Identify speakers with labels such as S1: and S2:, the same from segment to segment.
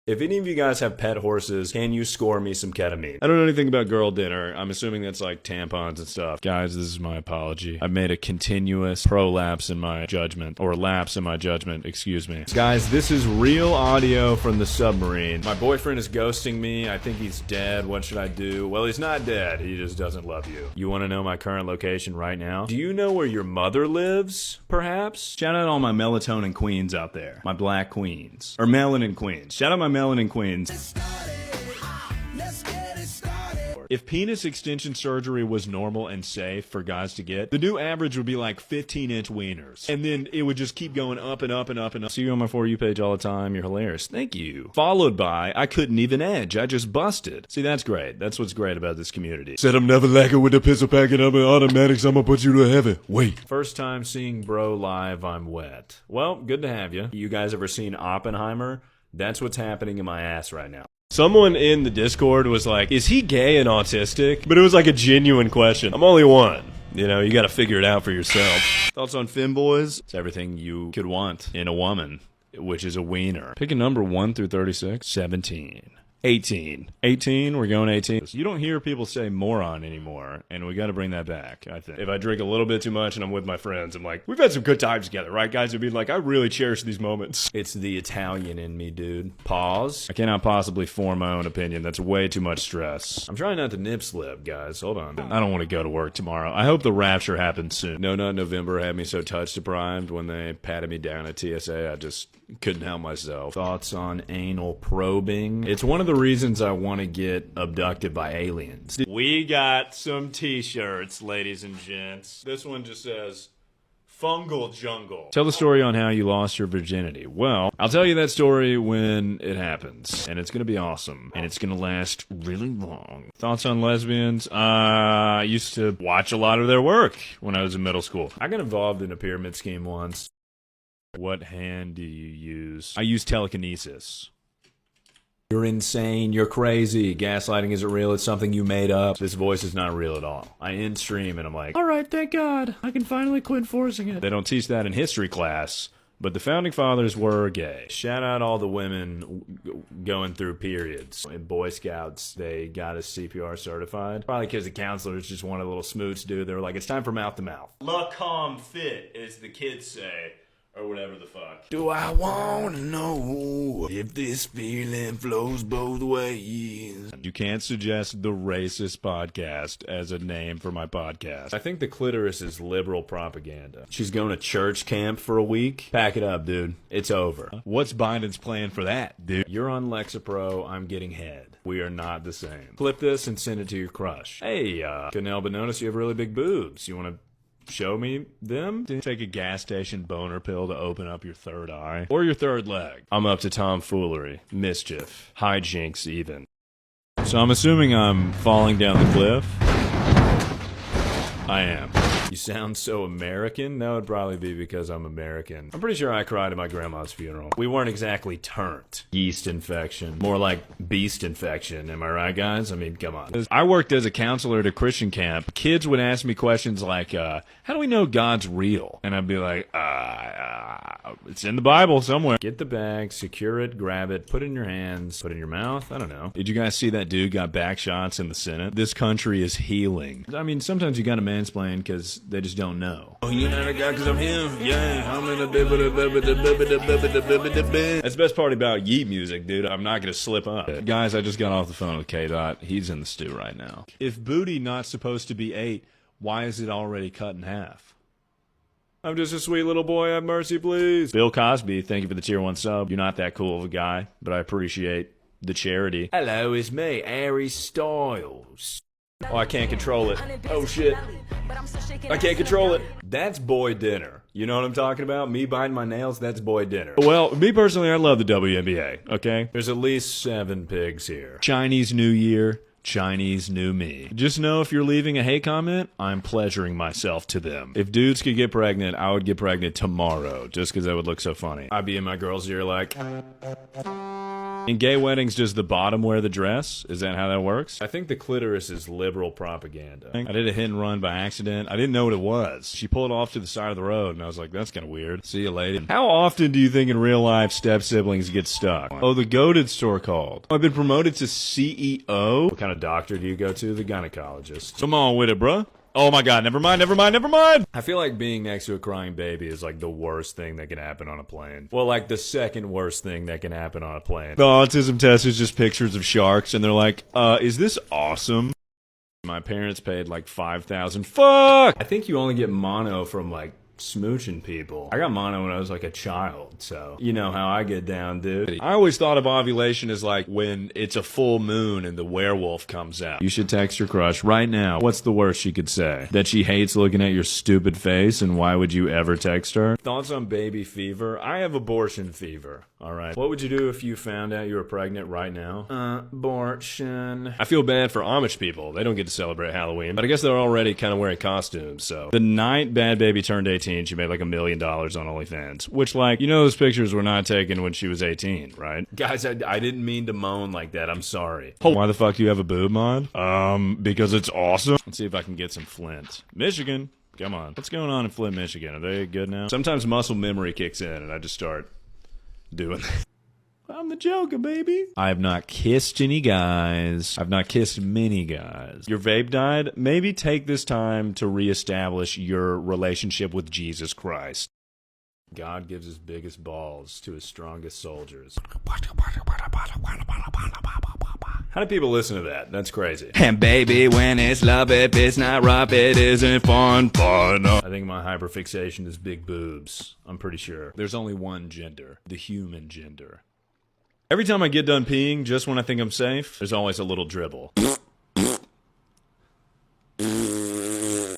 S1: If any of you guys have pet horses, can you score me some ketamine? I don't know anything about girl dinner. I'm assuming that's like tampons and stuff. Guys, this is my apology. I've made a continuous prolapse in my judgment, or lapse in my judgment, excuse me. Guys, this is real audio from the submarine. My boyfriend is ghosting me. I think he's dead. What should I do? Well, he's not dead. He just doesn't love you. You want to know my current location right now? Do you know where your mother lives, perhaps? Shout out all my melatonin queens out there. My black queens. Or melanin queens. Shout out my melanin queens. If penis extension surgery was normal and safe for guys to get, the new average would be like 15-inch wieners. And then it would just keep going up and up and up and up. See you on my For You page all the time. You're hilarious. Thank you. Followed by, I couldn't even edge. I just busted. See, that's great. That's what's great about this community.
S2: Said I'm never lacking with the pistol packet. I'm an automatics. I'm gonna put you to heaven. Wait.
S1: First time seeing bro live, I'm wet. Well, good to have you. You guys ever seen Oppenheimer? That's what's happening in my ass right now. Someone in the Discord was like, is he gay and autistic? But it was like a genuine question. I'm only one. You know, you gotta figure it out for yourself. Thoughts on femboys? It's everything you could want in a woman, which is a wiener. Pick a number 1 through 36. 17. 18. 18, we're going 18. You don't hear people say moron anymore, and we gotta bring that back, I think. If I drink a little bit too much and I'm with my friends, I'm like, we've had some good times together, right, guys? It'd be like, I really cherish these moments. It's the Italian in me, dude. Pause. I cannot possibly form my own opinion. That's way too much stress. I'm trying not to nip slip, guys. Hold on. I don't want to go to work tomorrow. I hope the rapture happens soon. No Nut November had me so touch deprived when they patted me down at TSA. I just couldn't help myself. Thoughts on anal probing? It's one of the reasons I want to get abducted by aliens. We got some t-shirts, ladies and gents. This one just says, Fungal Jungle. Tell the story on how you lost your virginity. Well, I'll tell you that story when it happens. And it's gonna be awesome. And it's gonna last really long. Thoughts on lesbians? I used to watch a lot of their work when I was in middle school. I got involved in a pyramid scheme once. What hand do you use? I use telekinesis. You're insane, you're crazy, gaslighting isn't real, it's something you made up. This voice is not real at all. I end stream and I'm like, alright, thank God, I can finally quit forcing it. They don't teach that in history class, but the founding fathers were gay. Shout out all the women going through periods. In Boy Scouts, they got us CPR certified. Probably because the counselors just wanted a little smooch, dude. They were like, it's time for mouth to mouth. La com fit, as the kids say. Or whatever the fuck. Do I wanna know if this feeling flows both ways? You can't suggest the racist podcast as a name for my podcast. I think the clitoris is liberal propaganda. She's going to church camp for a week. Pack it up, dude. It's over. What's Biden's plan for that, dude? You're on Lexapro, I'm getting head. We are not the same. Clip this and send it to your crush. Hey, couldn't help but notice you have really big boobs. You wanna show me them? Take a gas station boner pill to open up your third eye. Or your third leg. I'm up to tomfoolery, mischief, hijinks even. So I'm assuming I'm falling down the cliff. I am. You sound so American? That would probably be because I'm American. I'm pretty sure I cried at my grandma's funeral. We weren't exactly turnt. Yeast infection. More like beast infection. Am I right, guys? I mean, come on. I worked as a counselor at a Christian camp. Kids would ask me questions like, how do we know God's real? And I'd be like, it's in the Bible somewhere. Get the bag, secure it, grab it, put it in your hands, put it in your mouth. I don't know. Did you guys see that dude got back shots in the Senate? This country is healing. I mean, sometimes you gotta mansplain because they just don't know. Oh, you're not a guy because I'm him. Yeah, I'm in a bit. That's the best part about Yeet music, dude. I'm not gonna slip up. Guys, I just got off the phone with K-Dot. He's in the stew right now. If booty not supposed to be 8, why is it already cut in half? I'm just a sweet little boy. Have mercy, please. Bill Cosby, thank you for the tier 1 sub. You're not that cool of a guy, but I appreciate the charity. Hello, it's me, Harry Styles. Oh, I can't control it. Oh, shit. I can't control it. That's boy dinner. You know what I'm talking about? Me biting my nails, that's boy dinner. Well, me personally, I love the WNBA, okay? There's at least 7 pigs here. Chinese New Year, Chinese New Me. Just know if you're leaving a hate comment, I'm pleasuring myself to them. If dudes could get pregnant, I would get pregnant tomorrow, just because that would look so funny. I'd be in my girl's ear like... In gay weddings, does the bottom wear the dress? Is that how that works? I think the clitoris is liberal propaganda. I did a hit and run by accident. I didn't know what it was. She pulled off to the side of the road, and I was like, that's kind of weird. See you later. How often do you think in real life step-siblings get stuck? Oh, the goated store called. I've been promoted to CEO. What kind of doctor do you go to? The gynecologist. Come on with it, bruh. Oh my god, never mind. I feel like being next to a crying baby is like the worst thing that can happen on a plane. Well, like the second worst thing that can happen on a plane. The autism test is just pictures of sharks, and they're like, is this awesome? My parents paid like $5,000. Fuck! I think you only get mono from like smooching people. I got mono when I was like a child, so you know how I get down, dude. I always thought of ovulation as like when it's a full moon and the werewolf comes out. You should text your crush right now. What's the worst she could say? That she hates looking at your stupid face, and why would you ever text her? Thoughts on baby fever? I have abortion fever. Alright. What would you do if you found out you were pregnant right now? Abortion. I feel bad for Amish people. They don't get to celebrate Halloween, but I guess they're already kind of wearing costumes, so. The night Bad Baby turned 18, she made like $1 million on OnlyFans. Which, like, you know those pictures were not taken when she was 18, right? Guys, I didn't mean to moan like that. I'm sorry. Why the fuck do you have a boob mod? Because it's awesome. Let's see if I can get some Flint. Michigan. Come on. What's going on in Flint, Michigan? Are they good now? Sometimes muscle memory kicks in and I just start doing I'm the Joker, baby. I have not kissed any guys. I've not kissed many guys. Your vape died? Maybe take this time to reestablish your relationship with Jesus Christ. God gives his biggest balls to his strongest soldiers. How do people listen to that? That's crazy. And baby, when it's love, if it's not rough, it isn't fun. I think my hyperfixation is big boobs. I'm pretty sure. There's only one gender. The human gender. Every time I get done peeing, just when I think I'm safe, there's always a little dribble.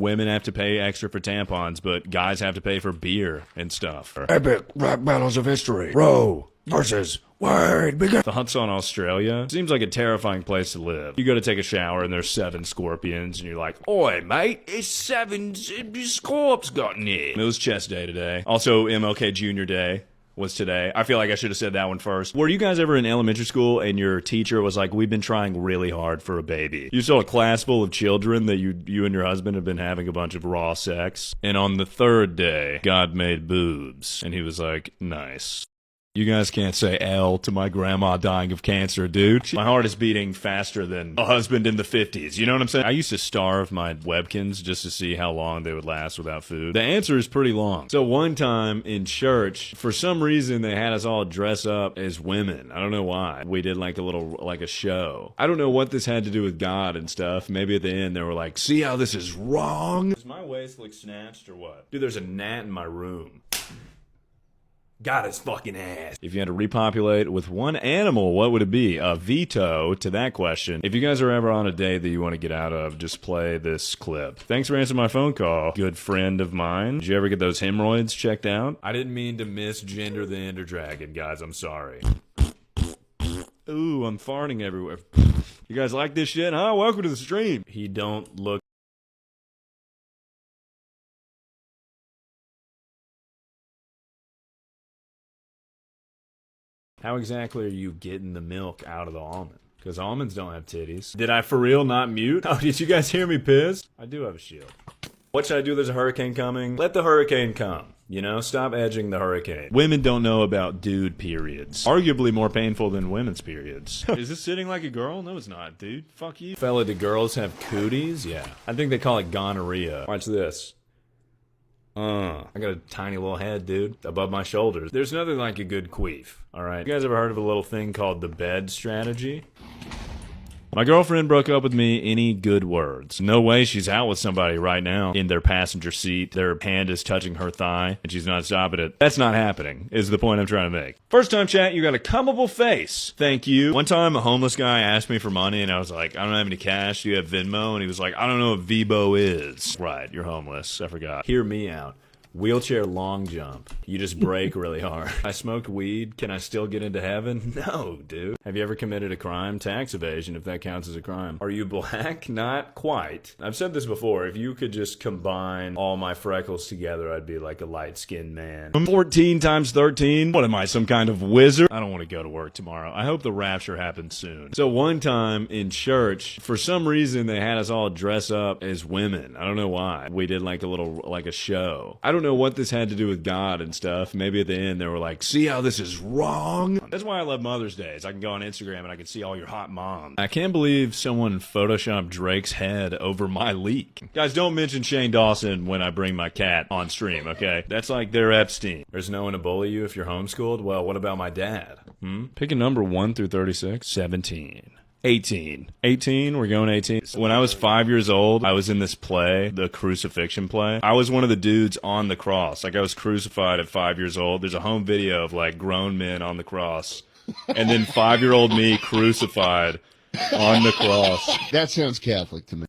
S1: Women have to pay extra for tampons, but guys have to pay for beer and stuff.
S2: Epic rap battles of history. Roe versus Wade.
S1: Thoughts on Australia? Seems like a terrifying place to live. You go to take a shower and there's 7 scorpions and you're like, oi mate, it's 7 scorps got in here. It was chest day today. Also MLK Jr. Day was today. I feel like I should have said that one first. Were you guys ever in elementary school and your teacher was like, we've been trying really hard for a baby? You saw a class full of children that you and your husband have been having a bunch of raw sex. And on the 3rd day, God made boobs. And he was like, nice. You guys can't say L to my grandma dying of cancer, dude. My heart is beating faster than a husband in the 50s. You know what I'm saying? I used to starve my Webkins just to see how long they would last without food. The answer is pretty long. So one time in church, for some reason, they had us all dress up as women. I don't know why. We did like a show. I don't know what this had to do with God and stuff. Maybe at the end they were like, see how this is wrong? Does my waist look snatched or what? Dude, there's a gnat in my room. Got his fucking ass. If you had to repopulate with one animal, what would it be? A veto to that question. If you guys are ever on a date that you want to get out of, just play this clip. Thanks for answering my phone call, good friend of mine. Did you ever get those hemorrhoids checked out? I didn't mean to misgender the Ender Dragon, guys. I'm sorry. Ooh, I'm farting everywhere. You guys like this shit, huh? Welcome to the stream. He don't look How exactly are you getting the milk out of the almond? Because almonds don't have titties. Did I for real not mute? Oh, did you guys hear me piss? I do have a shield. What should I do? There's a hurricane coming. Let the hurricane come. You know, stop edging the hurricane. Women don't know about dude periods. Arguably more painful than women's periods. Is this sitting like a girl? No, it's not, dude. Fuck you. Fella, do girls have cooties? Yeah. I think they call it gonorrhea. Watch this. I got a tiny little head, dude, above my shoulders. There's nothing like a good queef, alright? You guys ever heard of a little thing called the bed strategy? My girlfriend broke up with me. Any good words? No way she's out with somebody right now in their passenger seat. Their hand is touching her thigh, and she's not stopping it. That's not happening, is the point I'm trying to make. First time chat, you got a comable face. Thank you. One time, a homeless guy asked me for money, and I was like, I don't have any cash. Do you have Venmo? And he was like, I don't know what Vibo is. Right, you're homeless. I forgot. Hear me out. Wheelchair long jump. You just brake really hard. I smoked weed. Can I still get into heaven? No, dude. Have you ever committed a crime? Tax evasion, if that counts as a crime. Are you black? Not quite. I've said this before. If you could just combine all my freckles together, I'd be like a light-skinned man.
S2: I'm 14 times 13. What am I, some kind of wizard? I don't want to go to work tomorrow. I hope the rapture happens soon.
S1: So one time in church, for some reason, they had us all dress up as women. I don't know why. We did like a show. I don't know what this had to do with God and stuff. Maybe at the end they were like, see how this is wrong? That's why I love Mother's Day. I can go on Instagram and I can see all your hot moms.
S2: I can't believe someone photoshopped Drake's head over my leak.
S1: Guys, don't mention Shane Dawson when I bring my cat on stream, okay? That's like their Epstein. There's no one to bully you if you're homeschooled? Well, what about my dad?
S2: Pick a number 1 through 36.
S1: 17.
S2: 18.
S1: 18? We're going 18?
S2: When I was 5 years old, I was in this play, the crucifixion play. I was one of the dudes on the cross. Like, I was crucified at 5 years old. There's a home video of, like, grown men on the cross. And then 5-year-old me crucified on the cross.
S3: That sounds Catholic to me.